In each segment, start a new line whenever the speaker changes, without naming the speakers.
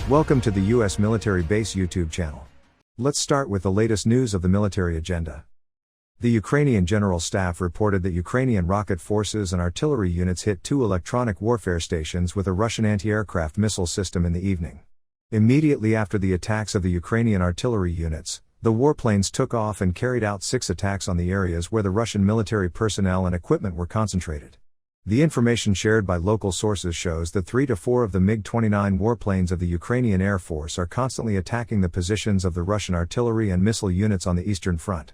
Welcome to the U.S. Military Base YouTube channel. Let's start with the latest news of the military agenda. The Ukrainian General Staff reported that Ukrainian rocket forces and artillery units hit 2 electronic warfare stations with a Russian anti-aircraft missile system in the evening. Immediately after the attacks of the Ukrainian artillery units, the warplanes took off and carried out 6 attacks on the areas where the Russian military personnel and equipment were concentrated. The information shared by local sources shows that 3 to 4 of the MiG-29 warplanes of the Ukrainian Air Force are constantly attacking the positions of the Russian artillery and missile units on the Eastern Front.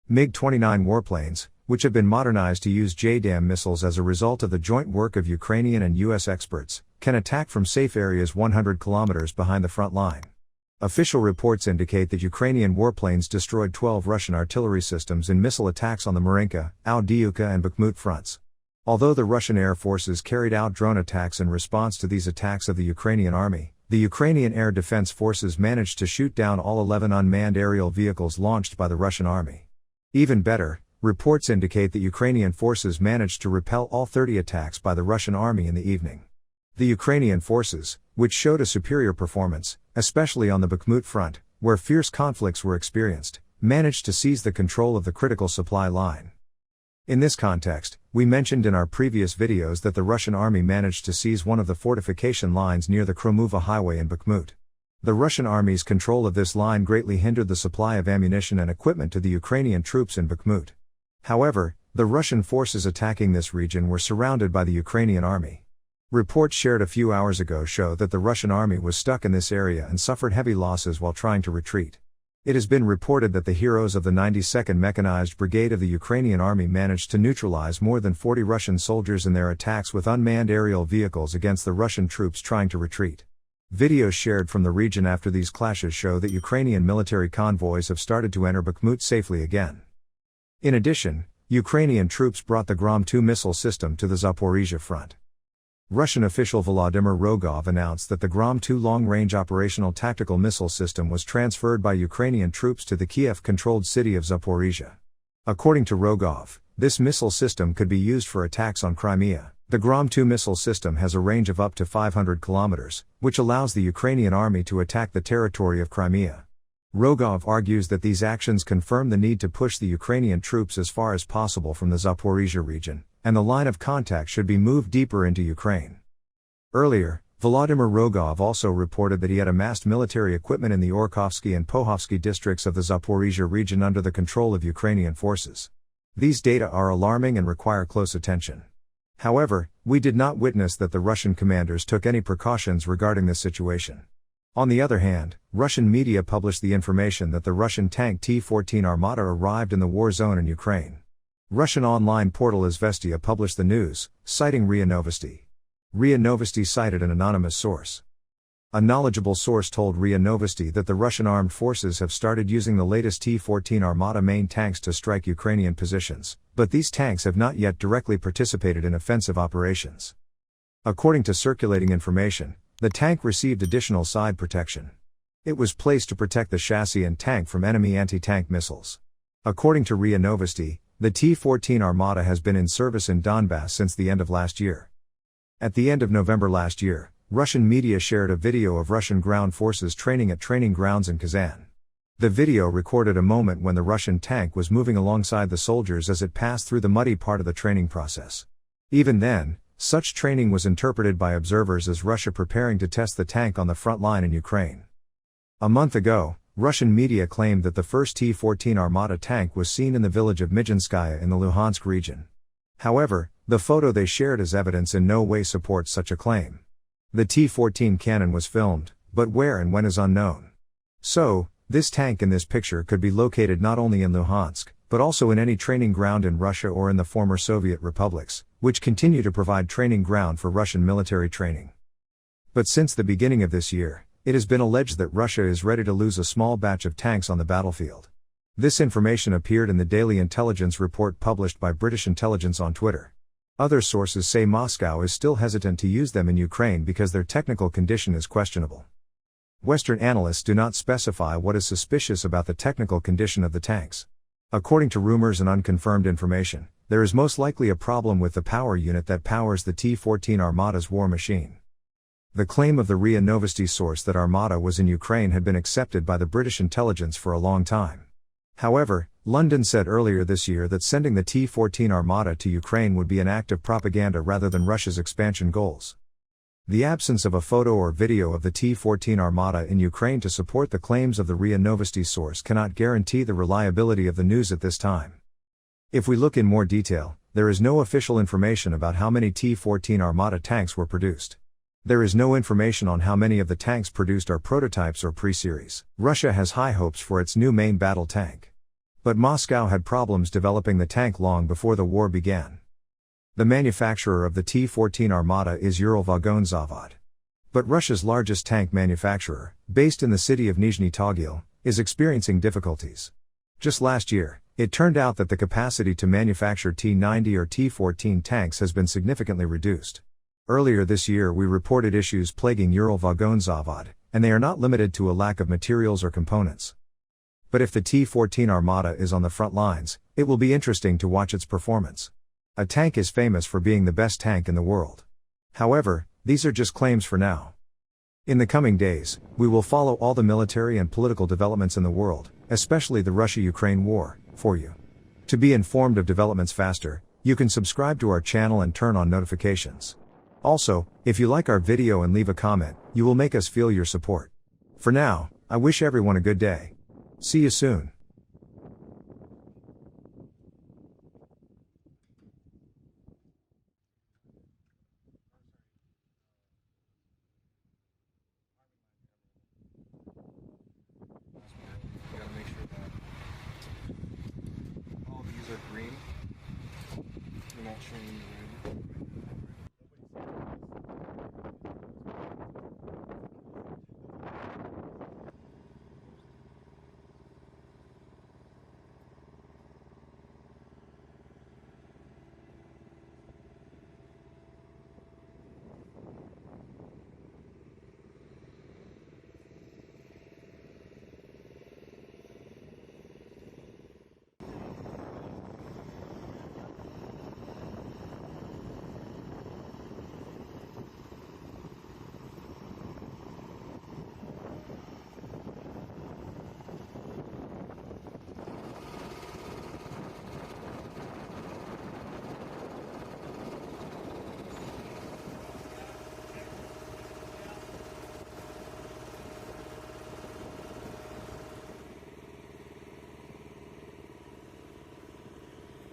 MiG-29 warplanes, which have been modernized to use JDAM missiles as a result of the joint work of Ukrainian and U.S. experts, can attack from safe areas 100 kilometers behind the front line. Official reports indicate that Ukrainian warplanes destroyed 12 Russian artillery systems in missile attacks on the Marinka, Avdiivka and Bakhmut fronts. Although the Russian air forces carried out drone attacks in response to these attacks of the Ukrainian army, the Ukrainian Air Defense Forces managed to shoot down all 11 unmanned aerial vehicles launched by the Russian army. Even better, reports indicate that Ukrainian forces managed to repel all 30 attacks by the Russian army in the evening. The Ukrainian forces, which showed a superior performance, especially on the Bakhmut front, where fierce conflicts were experienced, managed to seize the control of the critical supply line. In this context, we mentioned in our previous videos that the Russian army managed to seize one of the fortification lines near the Crimea highway in Bakhmut. The Russian army's control of this line greatly hindered the supply of ammunition and equipment to the Ukrainian troops in Bakhmut. However, the Russian forces attacking this region were surrounded by the Ukrainian army. Reports shared a few hours ago show that the Russian army was stuck in this area and suffered heavy losses while trying to retreat. It has been reported that the heroes of the 92nd Mechanized Brigade of the Ukrainian Army managed to neutralize more than 40 Russian soldiers in their attacks with unmanned aerial vehicles against the Russian troops trying to retreat. Videos shared from the region after these clashes show that Ukrainian military convoys have started to enter Bakhmut safely again. In addition, Ukrainian troops brought the Grom-2 missile system to the Zaporizhzhia front. Russian official Vladimir Rogov announced that the Grom-2 long-range operational tactical missile system was transferred by Ukrainian troops to the Kiev-controlled city of Zaporizhzhia. According to Rogov, this missile system could be used for attacks on Crimea. The Grom-2 missile system has a range of up to 500 kilometers, which allows the Ukrainian army to attack the territory of Crimea. Rogov argues that these actions confirm the need to push the Ukrainian troops as far as possible from the Zaporizhzhia region, and the line of contact should be moved deeper into Ukraine. Earlier, Vladimir Rogov also reported that he had amassed military equipment in the Orkhovsky and Pohovsky districts of the Zaporizhzhia region under the control of Ukrainian forces. These data are alarming and require close attention. However, we did not witness that the Russian commanders took any precautions regarding this situation. On the other hand, Russian media published the information that the Russian tank T-14 Armata arrived in the war zone in Ukraine. Russian online portal Izvestia published the news, citing RIA Novosti. RIA Novosti cited an anonymous source. A knowledgeable source told RIA Novosti that the Russian armed forces have started using the latest T-14 Armata main tanks to strike Ukrainian positions, but these tanks have not yet directly participated in offensive operations. According to circulating information, the tank received additional side protection. It was placed to protect the chassis and tank from enemy anti-tank missiles. According to RIA Novosti, the T-14 Armata has been in service in Donbass since the end of last year. At the end of November last year, Russian media shared a video of Russian ground forces training at training grounds in Kazan. The video recorded a moment when the Russian tank was moving alongside the soldiers as it passed through the muddy part of the training process. Even then, such training was interpreted by observers as Russia preparing to test the tank on the front line in Ukraine. A month ago, Russian media claimed that the first T-14 Armata tank was seen in the village of Mijinskaya in the Luhansk region. However, the photo they shared as evidence in no way supports such a claim. The T-14 cannon was filmed, but where and when is unknown. So, this tank in this picture could be located not only in Luhansk, but also in any training ground in Russia or in the former Soviet republics, which continue to provide training ground for Russian military training. But since the beginning of this year, it has been alleged that Russia is ready to lose a small batch of tanks on the battlefield. This information appeared in the daily intelligence report published by British intelligence on Twitter. Other sources say Moscow is still hesitant to use them in Ukraine because their technical condition is questionable. Western analysts do not specify what is suspicious about the technical condition of the tanks. According to rumors and unconfirmed information, there is most likely a problem with the power unit that powers the T-14 Armata's war machine. The claim of the RIA Novosti source that Armata was in Ukraine had been accepted by the British intelligence for a long time. However, London said earlier this year that sending the T-14 Armata to Ukraine would be an act of propaganda rather than Russia's expansion goals. The absence of a photo or video of the T-14 Armata in Ukraine to support the claims of the RIA Novosti source cannot guarantee the reliability of the news at this time. If we look in more detail, there is no official information about how many T-14 Armata tanks were produced. There is no information on how many of the tanks produced are prototypes or pre-series. Russia has high hopes for its new main battle tank. But Moscow had problems developing the tank long before the war began. The manufacturer of the T-14 Armata is Uralvagonzavod. But Russia's largest tank manufacturer, based in the city of Nizhny Tagil, is experiencing difficulties. Just last year, it turned out that the capacity to manufacture T-90 or T-14 tanks has been significantly reduced. Earlier this year we reported issues plaguing Uralvagonzavod, and they are not limited to a lack of materials or components. But if the T-14 Armata is on the front lines, it will be interesting to watch its performance. A tank is famous for being the best tank in the world. However, these are just claims for now. In the coming days, we will follow all the military and political developments in the world, especially the Russia-Ukraine war, for you. To be informed of developments faster, you can subscribe to our channel and turn on notifications. Also, if you like our video and leave a comment, you will make us feel your support. For now, I wish everyone a good day. See you soon.
You gotta make sure that all these are green. You're not showing